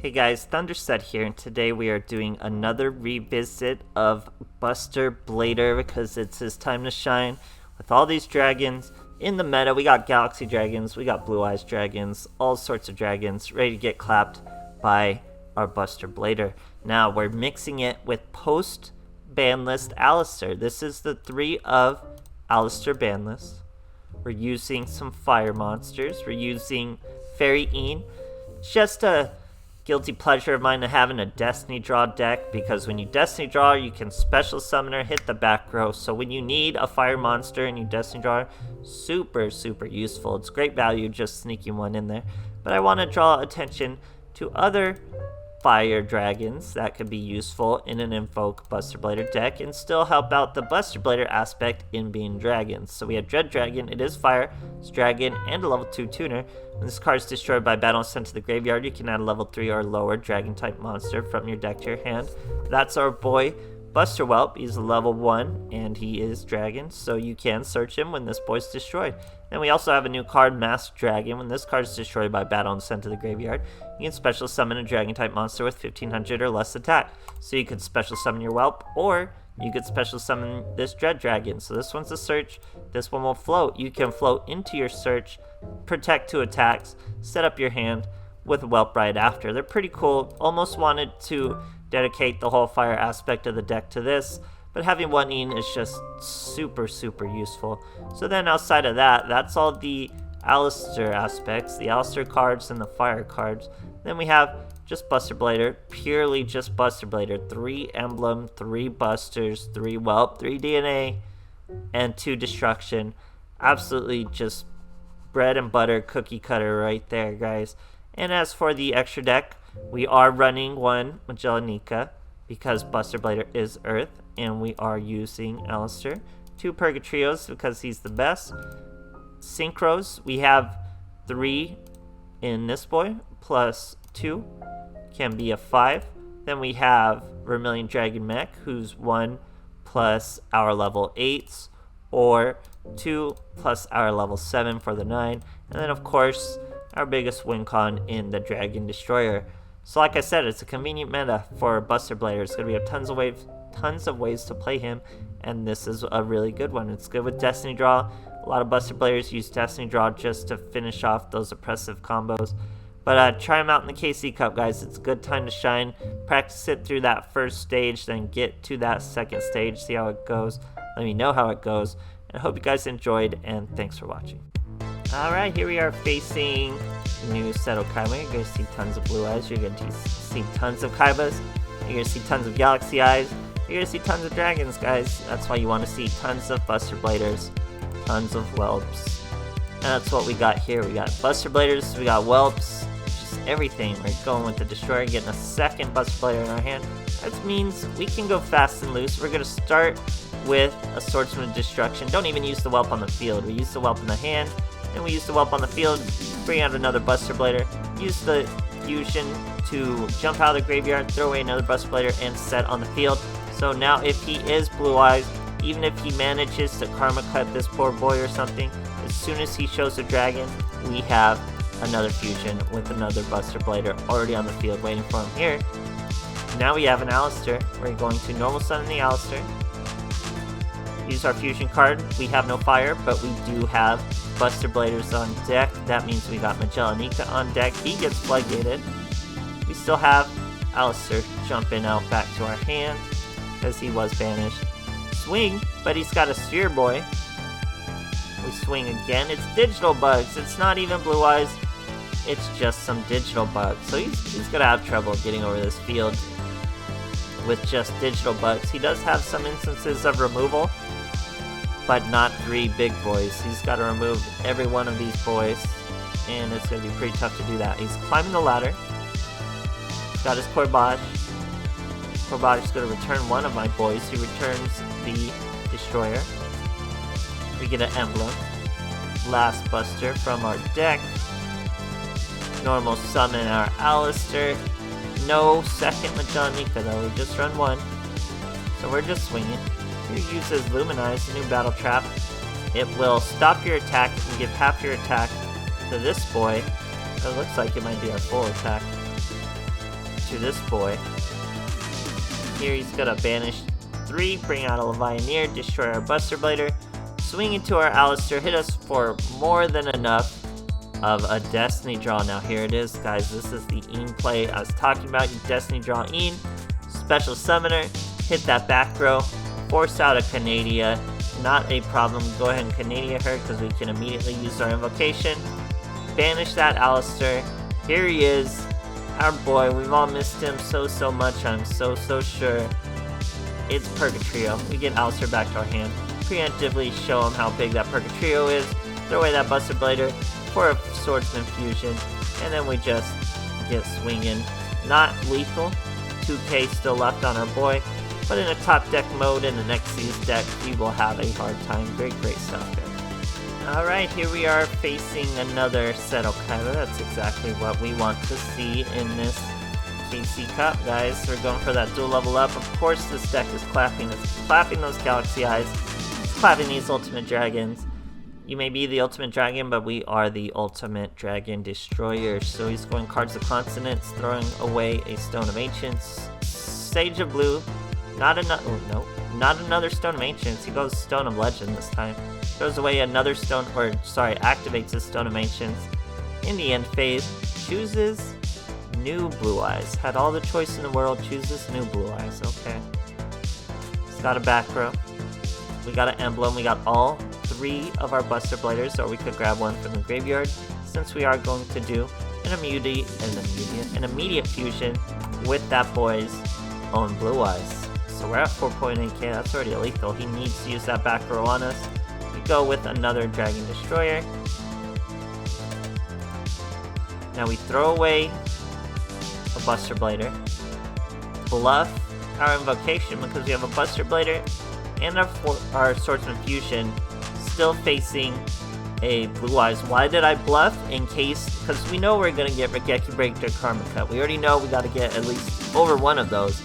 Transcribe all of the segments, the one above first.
Hey guys, THUNDERSTUD here, and today we are doing another revisit of Buster Blader because it's his time to shine. With all these dragons in the meta, we got Galaxy Dragons, we got Blue Eyes Dragons, all sorts of dragons ready to get clapped by our Buster Blader. Now we're mixing it with post-ban list Alistair. This is the 3 of Alistair ban list. We're using some fire monsters. We're using Fairy Ian. Just a guilty pleasure of mine to having a Destiny Draw deck, because when you Destiny Draw, you can special summon or hit the back row. So when you need a fire monster and you Destiny Draw, super useful. It's great value just sneaking one in there. But I want to draw attention to other fire dragons that could be useful in an Invoke Buster Blader deck and still help out the Buster Blader aspect in being dragons. So we have Dread Dragon, it is fire, it's dragon, and a level 2 tuner. When this card is destroyed by battle and sent to the graveyard, you can add a level 3 or lower dragon type monster from your deck to your hand. That's our boy Buster Whelp. He's a level 1 and he is dragon, so you can search him when this boy's destroyed. Then we also have a new card, Masked Dragon. When this card is destroyed by battle and sent to the graveyard, you can special summon a dragon type monster with 1500 or less attack. So you could special summon your Whelp, or you could special summon this Dread Dragon. So this one's a search, this one will float. You can float into your search, protect 2 attacks, set up your hand with Whelp right after. They're pretty cool. Almost wanted to dedicate the whole fire aspect of the deck to this, but having one Ian is just super useful. So then outside of that, that's all the Alistair aspects, the Alistair cards and the fire cards. Then we have just Buster Blader, purely just Buster Blader. 3 emblem, 3 busters, 3 whelp, 3 DNA, and 2 destruction. Absolutely just bread and butter, cookie cutter right there, guys. And as for the extra deck, we are running 1 Magellanica because Buster Blader is Earth, and we are using Alistair. 2 Purgatrios because he's the best. Synchros, we have 3 in this boy, plus 2 can be a 5. Then we have Vermilion Dragon Mech, who's 1 plus our level 8s, or 2 plus our level 7 for the 9. And then of course, our biggest win con in the Dragon Destroyer. So like I said, it's a convenient meta for Buster Blader. It's going to be tons of ways to play him, and this is a really good one. It's good with Destiny Draw. A lot of Buster Bladers use Destiny Draw just to finish off those oppressive combos. But try them out in the KC Cup, guys. It's a good time to shine. Practice it through that first stage, then get to that second stage, see how it goes. Let me know how it goes. And I hope you guys enjoyed, and thanks for watching. Alright, here we are facing new Seto Kaiba. You're going to see tons of Blue Eyes. You're going to see tons of Kaibas. You're going to see tons of Galaxy Eyes. You're going to see tons of Dragons, guys. That's why you want to see tons of Buster Bladers, tons of Whelps. And that's what we got here. We got Buster Bladers, we got Whelps, just everything. We're going with the Destroyer, getting a second Buster Blader in our hand. That means we can go fast and loose. We're going to start with a Swordsman of Destruction. Don't even use the Whelp on the field. We use the Whelp in the hand, and we use the Whelp on the field, bring out another Buster Blader, use the Fusion to jump out of the graveyard, throw away another Buster Blader, and set on the field. So now if he is Blue Eyes, even if he manages to Karma Cut this poor boy or something, as soon as he shows a dragon, we have another Fusion with another Buster Blader already on the field waiting for him here. Now we have an Alistair. We're going to normal summon the Alistair. Use our Fusion card. We have no fire, but we do have Buster Bladers on deck. That means we got Magellanica on deck. He gets floodgated. We still have Alistair jumping out back to our hand because he was banished. Swing, but he's got a Sphere Boy. We swing again. It's digital bugs. It's not even Blue Eyes. It's just some digital bugs. So he's gonna have trouble getting over this field with just digital bugs. He does have some instances of removal, but not 3 big boys. He's got to remove every one of these boys, and it's going to be pretty tough to do that. He's climbing the ladder. He's got his Corbage. Corbage is going to return one of my boys. He returns the Destroyer. We get an Emblem. Last Buster from our deck. Normal summon our Alistair. No second Magellanica though, we just run 1. So we're just swinging. Here uses Luminize, the new battle trap. It will stop your attack and give half your attack to this boy. It looks like it might be our full attack. to this boy. Here he's gonna banish 3, bring out a Levianeer, destroy our Buster Blader, swing into our Alistair, hit us for more than enough of a Destiny Draw. Now here it is, guys. This is the Een play I was talking about. You Destiny Draw Een, Special Summoner, hit that back row, force out a Canadia. Not a problem. Go ahead and Canadia her because we can immediately use our invocation. Banish that Alistair. Here he is, our boy. We've all missed him so much. I'm so sure. It's Purgatrio. We get Alistair back to our hand. Preemptively show him how big that Purgatrio is. Throw away that Buster Blader for a Swordsman Fusion. And then we just get swinging. Not lethal. 2k still left on our boy. But in a top deck mode in the Nexi's deck, we will have a hard time. Great stuff, guys. Alright, here we are facing another Seto Kaiba. That's exactly what we want to see in this KC Cup, guys. We're going for that dual level up. Of course, this deck is clapping. It's clapping those Galaxy Eyes. It's clapping these Ultimate Dragons. You may be the Ultimate Dragon, but we are the Ultimate Dragon Destroyer. So he's going Cards of Consonants, throwing away a Stone of Ancients. Sage of Blue. Not another Stone of Ancients. He goes Stone of Legend this time. Throws away another Stone, activates his Stone of Ancients. In the end phase, chooses New Blue Eyes. Had all the choice in the world, chooses New Blue Eyes. Okay. He's got a back row. We got an emblem. We got all 3 of our Buster Bladers, or we could grab one from the graveyard, since we are going to do an immediate fusion with that boy's own Blue Eyes. So we're at 4.8k, that's already a lethal. He needs to use that back row on us. We go with another Dragon Destroyer. Now we throw away a Buster Blader. Bluff our invocation because we have a Buster Blader and our Swordsman Fusion still facing a Blue Eyes. Why did I bluff? In case, because we know we're going to get Regeki Breaker Karma Cut. We already know we got to get at least over one of those.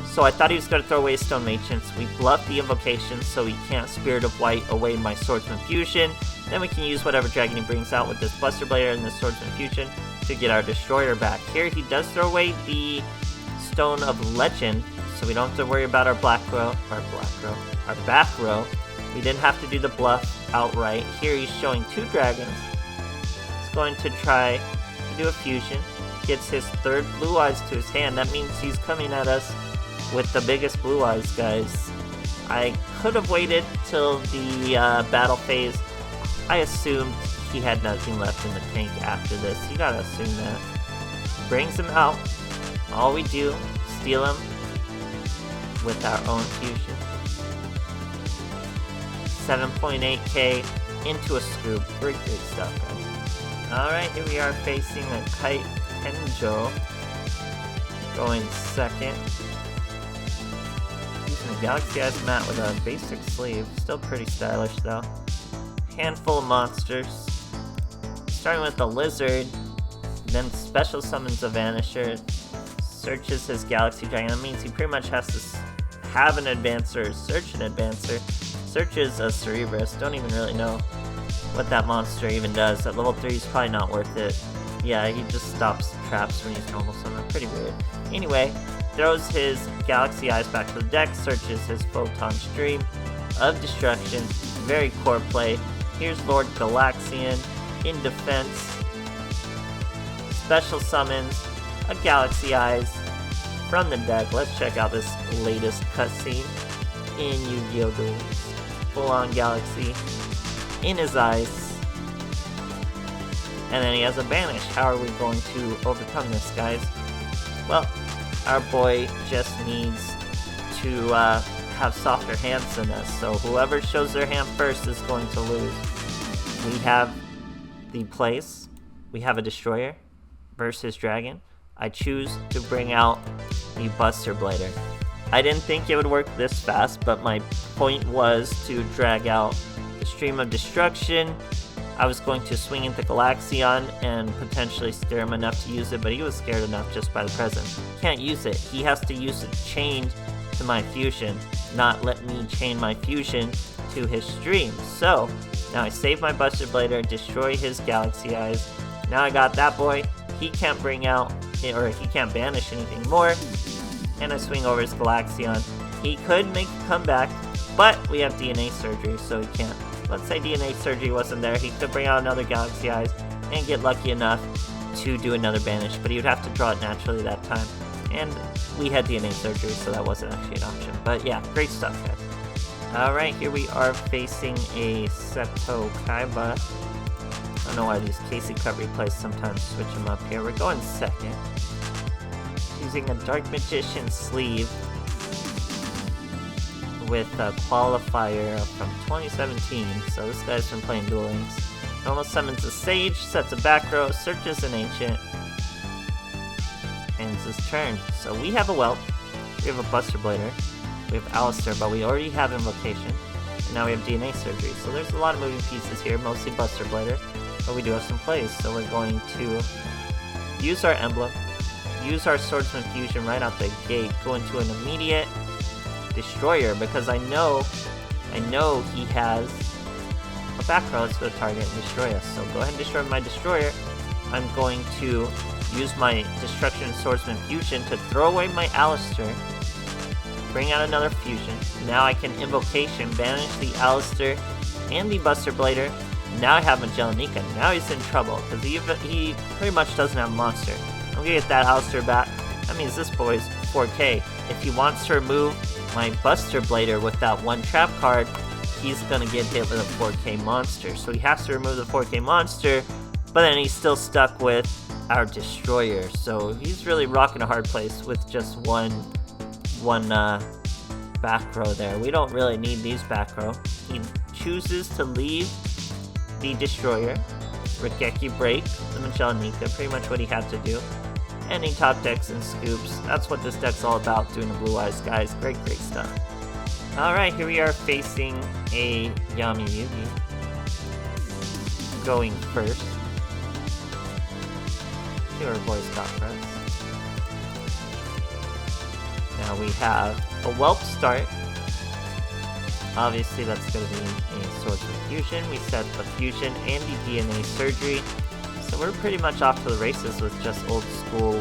So I thought he was going to throw away Stone Ancients. We bluffed the invocation so he can't Spirit of White away my Swordsman Fusion. Then we can use whatever dragon he brings out with this Buster Blader and this Swordsman Fusion to get our Destroyer back. Here he does throw away the Stone of Legend, so we don't have to worry about our back row. We didn't have to do the bluff outright. Here he's showing 2 dragons. He's going to try to do a fusion. Gets his 3rd Blue Eyes to his hand. That means he's coming at us with the biggest Blue Eyes, guys. I could have waited till the battle phase. I assumed he had nothing left in the tank after this. You gotta assume that. Brings him out. All we do, steal him with our own fusion. 7.8k into a scoop. Great stuff, guys. Alright, here we are facing a Kite Tenjo. Going second. Using a Galaxy Eyes mat with a basic sleeve. Still pretty stylish though. Handful of monsters. Starting with the Lizard. Then special summons a Vanisher. Searches his Galaxy Dragon. That means he pretty much has to have an Advancer, search an Advancer. Searches a Cerebrus. Don't even really know what that monster even does. At level 3 is probably not worth it. Yeah, he just stops traps when he's normal summon. Pretty weird. Anyway, throws his Galaxy Eyes back to the deck. Searches his Photon Stream of Destruction. Very core play. Here's Lord Galaxian in defense. Special summons a Galaxy Eyes from the deck. Let's check out this latest cutscene in Yu-Gi-Oh! Duel Links. Full-on Galaxy in his eyes. And then he has a Banish. How are we going to overcome this, guys? Well, our boy just needs to have softer hands than us. So whoever shows their hand first is going to lose. We have the place. We have a Destroyer versus Dragon. I choose to bring out the Buster Blader. I didn't think it would work this fast, but my point was to drag out the Stream of Destruction. I was going to swing into Galaxion and potentially scare him enough to use it, but he was scared enough just by the presence. Can't use it. He has to use it chained to my fusion, not let me chain my fusion to his stream. So, now I save my Buster Blader, destroy his Galaxy Eyes. Now I got that boy. He can't bring out or he can't banish anything more. And I swing over his Galaxion. He could make a comeback, but we have DNA Surgery, so he can't. Let's say DNA Surgery wasn't there, he could bring out another Galaxy Eyes and get lucky enough to do another banish, but he would have to draw it naturally that time. And we had DNA Surgery, so that wasn't actually an option. But yeah, great stuff, guys. Alright, here we are facing a Seto Kaiba. I don't know why these Casey Cut replays sometimes switch them up here. We're going second. Using a Dark Magician sleeve with a qualifier from 2017. So this guy's been playing Duel Links. Normal summons a Sage, sets a back row, searches an Ancient, ends his turn. So we have a Whelp, we have a Buster Blader, we have Alistair, but we already have Invocation, and now we have DNA Surgery. So there's a lot of moving pieces here, mostly Buster Blader, but we do have some plays. So we're going to use our Emblem, use our Swordsman Fusion right out the gate, go into an immediate Destroyer, because I know he has a back row that's going to target and destroy us. So go ahead and destroy my Destroyer. I'm going to use my Destruction Swordsman Fusion to throw away my Alistair, bring out another Fusion. Now I can Invocation, banish the Alistair and the Buster Blader. Now I have Magelanika. Now he's in trouble, because he pretty much doesn't have a monster. I'm going to get that Alistair back. That means this boy's 4K. If he wants to remove my Buster Blader with that one trap card, he's gonna get hit with a 4K monster. So he has to remove the 4K monster, but then he's still stuck with our Destroyer. So he's really rocking a hard place with just one back row there. We don't really need these back row. He chooses to leave the Destroyer, Regeki Break, the Magelanika, pretty much what he had to do. Ending top decks and scoops. That's what this deck's all about, doing the Blue Eyes, guys. Great stuff. Alright, here we are facing a Yami Yugi. Going first. See what our boys got for us. Now we have a Whelp start. Obviously that's going to be a Swordsman Fusion. We set the Fusion and the DNA Surgery. So we're pretty much off to the races with just old school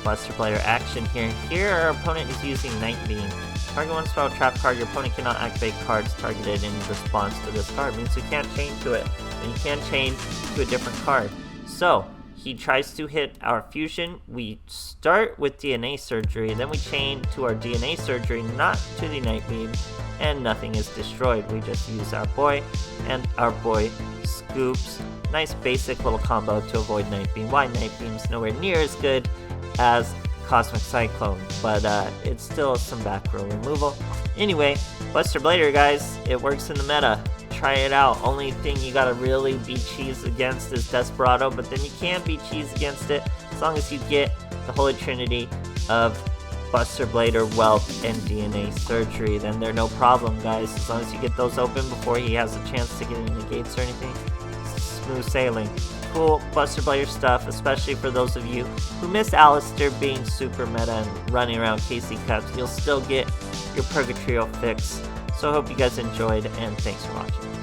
Buster Blader action here. Here our opponent is using Night Beam. Target one spell trap card, your opponent cannot activate cards targeted in response to this card. It means you can't chain to it, and you can't chain to a different card. So he tries to hit our Fusion. We start with DNA Surgery, then we chain to our DNA Surgery, not to the Night Beam, and nothing is destroyed. We just use our boy, and our boy scoops. Nice basic little combo to avoid Night Beam. Why Night Beam's nowhere near as good as Cosmic Cyclone, but it's still some back row removal. Anyway, Buster Blader, guys, it works in the meta. Try it out. Only thing you gotta really be cheese against is Desperado, but then you can be cheese against it as long as you get the Holy Trinity of Buster Blader, Whelp, and DNA Surgery. Then they're no problem, guys. As long as you get those open before he has a chance to get any gates or anything. Smooth sailing. Cool Buster Blader stuff, especially for those of you who miss Alistair being super meta and running around KC Cups. You'll still get your Purgatrio fix. So I hope you guys enjoyed, and thanks for watching.